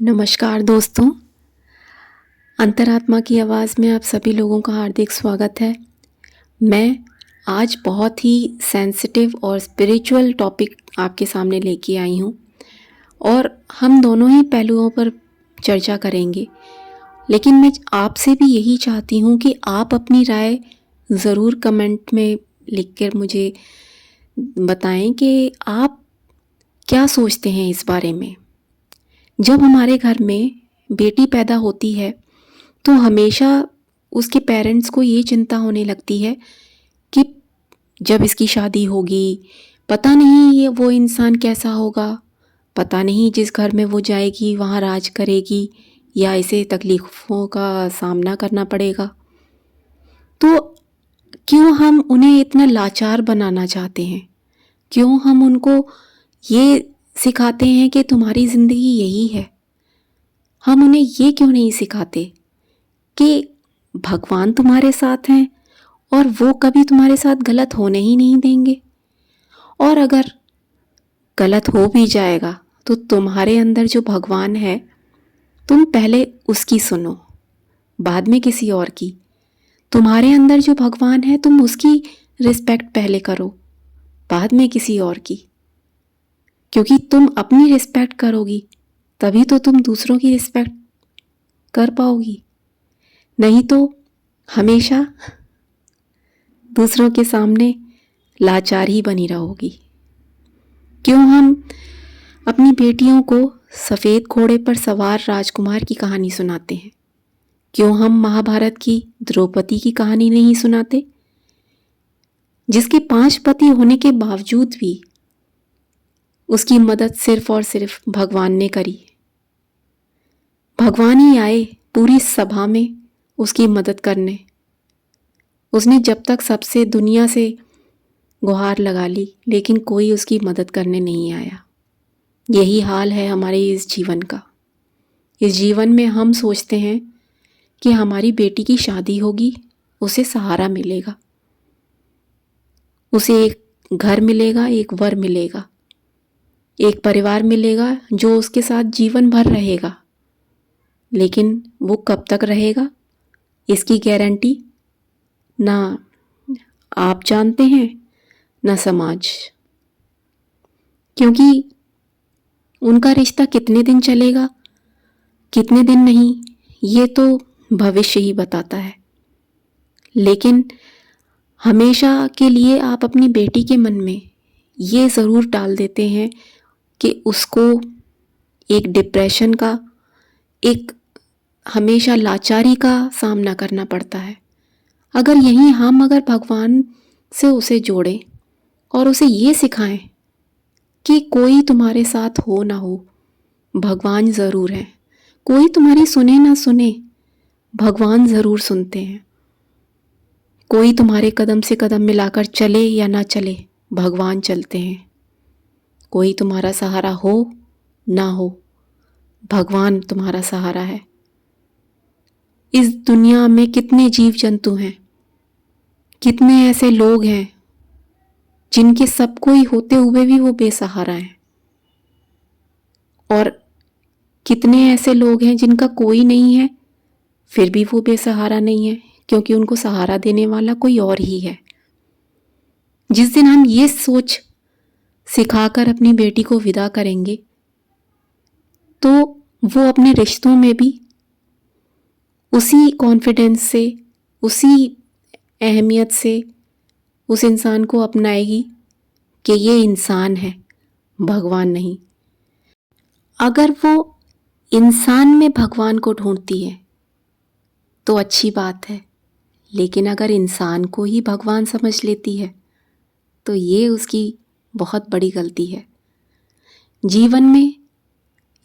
नमस्कार दोस्तों, अंतरात्मा की आवाज़ में आप सभी लोगों का हार्दिक स्वागत है। मैं आज बहुत ही सेंसिटिव और स्पिरिचुअल टॉपिक आपके सामने लेके आई हूँ और हम दोनों ही पहलुओं पर चर्चा करेंगे। लेकिन मैं आपसे भी यही चाहती हूँ कि आप अपनी राय ज़रूर कमेंट में लिखकर मुझे बताएं कि आप क्या सोचते हैं इस बारे में। जब हमारे घर में बेटी पैदा होती है तो हमेशा उसके पेरेंट्स को ये चिंता होने लगती है कि जब इसकी शादी होगी, पता नहीं ये वो इंसान कैसा होगा, पता नहीं जिस घर में वो जाएगी वहाँ राज करेगी या इसे तकलीफ़ों का सामना करना पड़ेगा। तो क्यों हम उन्हें इतना लाचार बनाना चाहते हैं? क्यों हम उनको ये सिखाते हैं कि तुम्हारी ज़िंदगी यही है? हम उन्हें ये क्यों नहीं सिखाते कि भगवान तुम्हारे साथ हैं और वो कभी तुम्हारे साथ गलत होने ही नहीं देंगे, और अगर गलत हो भी जाएगा तो तुम्हारे अंदर जो भगवान है तुम पहले उसकी सुनो, बाद में किसी और की। तुम्हारे अंदर जो भगवान है तुम उसकी रिस्पेक्ट पहले करो, बाद में किसी और की। क्योंकि तुम अपनी रिस्पेक्ट करोगी तभी तो तुम दूसरों की रिस्पेक्ट कर पाओगी, नहीं तो हमेशा दूसरों के सामने लाचार ही बनी रहोगी। क्यों हम अपनी बेटियों को सफ़ेद घोड़े पर सवार राजकुमार की कहानी सुनाते हैं? क्यों हम महाभारत की द्रौपदी की कहानी नहीं सुनाते, जिसके 5 पति होने के बावजूद भी उसकी मदद सिर्फ और सिर्फ भगवान ने करी। भगवान ही आए पूरी सभा में उसकी मदद करने। उसने जब तक सबसे दुनिया से गुहार लगा ली लेकिन कोई उसकी मदद करने नहीं आया। यही हाल है हमारे इस जीवन का। इस जीवन में हम सोचते हैं कि हमारी बेटी की शादी होगी, उसे सहारा मिलेगा, उसे एक घर मिलेगा, एक वर मिलेगा, एक परिवार मिलेगा जो उसके साथ जीवन भर रहेगा। लेकिन वो कब तक रहेगा इसकी गारंटी ना आप जानते हैं ना समाज। क्योंकि उनका रिश्ता कितने दिन चलेगा, कितने दिन नहीं, ये तो भविष्य ही बताता है। लेकिन हमेशा के लिए आप अपनी बेटी के मन में ये ज़रूर डाल देते हैं कि उसको एक डिप्रेशन का, एक हमेशा लाचारी का सामना करना पड़ता है। अगर अगर भगवान से उसे जोड़ें और उसे ये सिखाएं कि कोई तुम्हारे साथ हो ना हो, भगवान ज़रूर है। कोई तुम्हारी सुने ना सुने, भगवान ज़रूर सुनते हैं। कोई तुम्हारे कदम से कदम मिलाकर चले या ना चले, भगवान चलते हैं। कोई तुम्हारा सहारा हो ना हो, भगवान तुम्हारा सहारा है। इस दुनिया में कितने जीव जंतु हैं, कितने ऐसे लोग हैं जिनके सब कोई होते हुए भी वो बेसहारा हैं, और कितने ऐसे लोग हैं जिनका कोई नहीं है फिर भी वो बेसहारा नहीं है, क्योंकि उनको सहारा देने वाला कोई और ही है। जिस दिन हम ये सोच सिखाकर अपनी बेटी को विदा करेंगे तो वो अपने रिश्तों में भी उसी कॉन्फिडेंस से, उसी अहमियत से उस इंसान को अपनाएगी कि ये इंसान है, भगवान नहीं। अगर वो इंसान में भगवान को ढूंढती है तो अच्छी बात है, लेकिन अगर इंसान को ही भगवान समझ लेती है तो ये उसकी बहुत बड़ी गलती है। जीवन में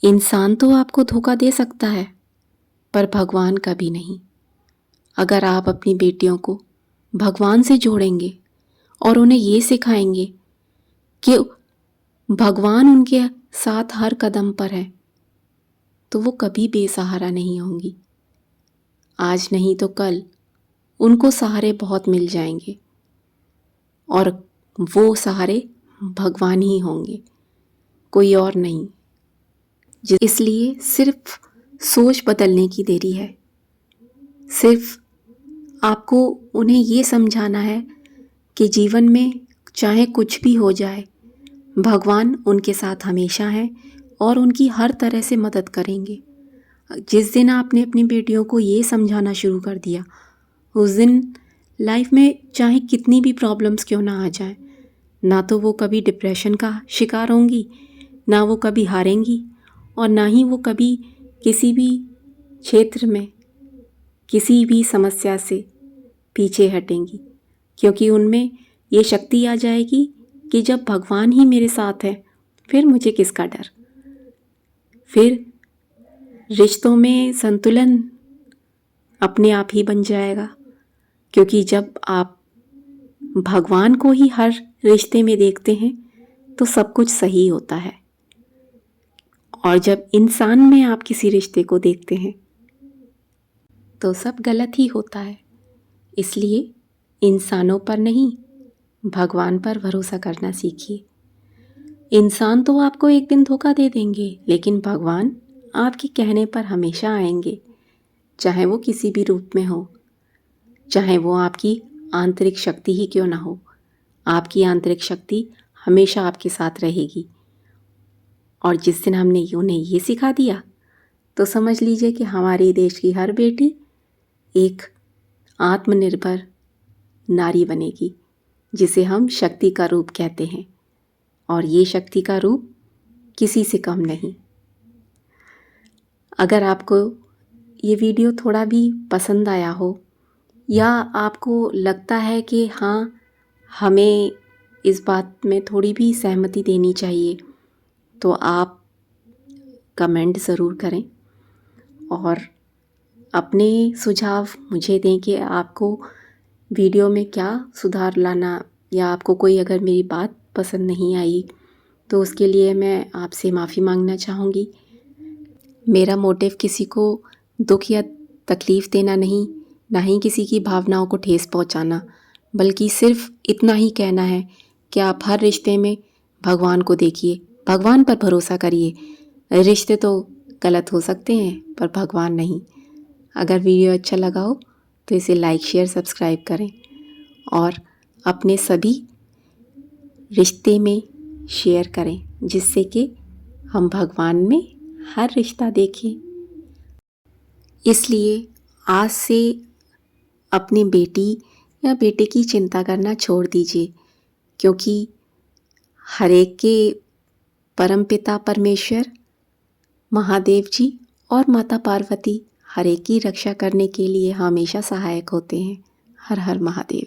इंसान तो आपको धोखा दे सकता है पर भगवान कभी नहीं। अगर आप अपनी बेटियों को भगवान से जोड़ेंगे और उन्हें ये सिखाएंगे कि भगवान उनके साथ हर कदम पर है, तो वो कभी बेसहारा नहीं होंगी। आज नहीं तो कल उनको सहारे बहुत मिल जाएंगे और वो सहारे भगवान ही होंगे, कोई और नहीं। इसलिए सिर्फ सोच बदलने की देरी है। सिर्फ आपको उन्हें ये समझाना है कि जीवन में चाहे कुछ भी हो जाए, भगवान उनके साथ हमेशा हैं और उनकी हर तरह से मदद करेंगे। जिस दिन आपने अपनी बेटियों को ये समझाना शुरू कर दिया, उस दिन लाइफ में चाहे कितनी भी प्रॉब्लम्स क्यों ना आ जाए, ना तो वो कभी डिप्रेशन का शिकार होंगी, ना वो कभी हारेंगी, और ना ही वो कभी किसी भी क्षेत्र में किसी भी समस्या से पीछे हटेंगी, क्योंकि उनमें ये शक्ति आ जाएगी कि जब भगवान ही मेरे साथ है, फिर मुझे किसका डर। फिर रिश्तों में संतुलन अपने आप ही बन जाएगा, क्योंकि जब आप भगवान को ही हर रिश्ते में देखते हैं तो सब कुछ सही होता है। और जब इंसान में आप किसी रिश्ते को देखते हैं तो सब गलत ही होता है। इसलिए इंसानों पर नहीं, भगवान पर भरोसा करना सीखिए। इंसान तो आपको एक दिन धोखा दे देंगे, लेकिन भगवान आपके कहने पर हमेशा आएंगे, चाहे वो किसी भी रूप में हो, चाहे वो आपकी आंतरिक शक्ति ही क्यों ना हो। आपकी आंतरिक शक्ति हमेशा आपके साथ रहेगी। और जिस दिन हमने उन्हें ये सिखा दिया, तो समझ लीजिए कि हमारे देश की हर बेटी एक आत्मनिर्भर नारी बनेगी, जिसे हम शक्ति का रूप कहते हैं। और ये शक्ति का रूप किसी से कम नहीं। अगर आपको ये वीडियो थोड़ा भी पसंद आया हो, या आपको लगता है कि हाँ, हमें इस बात में थोड़ी भी सहमति देनी चाहिए, तो आप कमेंट ज़रूर करें और अपने सुझाव मुझे दें कि आपको वीडियो में क्या सुधार लाना, या आपको कोई अगर मेरी बात पसंद नहीं आई तो उसके लिए मैं आपसे माफ़ी मांगना चाहूँगी। मेरा मोटिव किसी को दुख या तकलीफ़ देना नहीं, ना ही किसी की भावनाओं को ठेस पहुँचाना, बल्कि सिर्फ इतना ही कहना है कि आप हर रिश्ते में भगवान को देखिए, भगवान पर भरोसा करिए। रिश्ते तो गलत हो सकते हैं पर भगवान नहीं। अगर वीडियो अच्छा लगा हो तो इसे लाइक, शेयर, सब्सक्राइब करें और अपने सभी रिश्ते में शेयर करें, जिससे कि हम भगवान में हर रिश्ता देखें। इसलिए आज से अपनी बेटी या बेटे की चिंता करना छोड़ दीजिए, क्योंकि हर एक के परमपिता परमेश्वर महादेव जी और माता पार्वती हर एक की रक्षा करने के लिए हमेशा सहायक होते हैं। हर हर महादेव।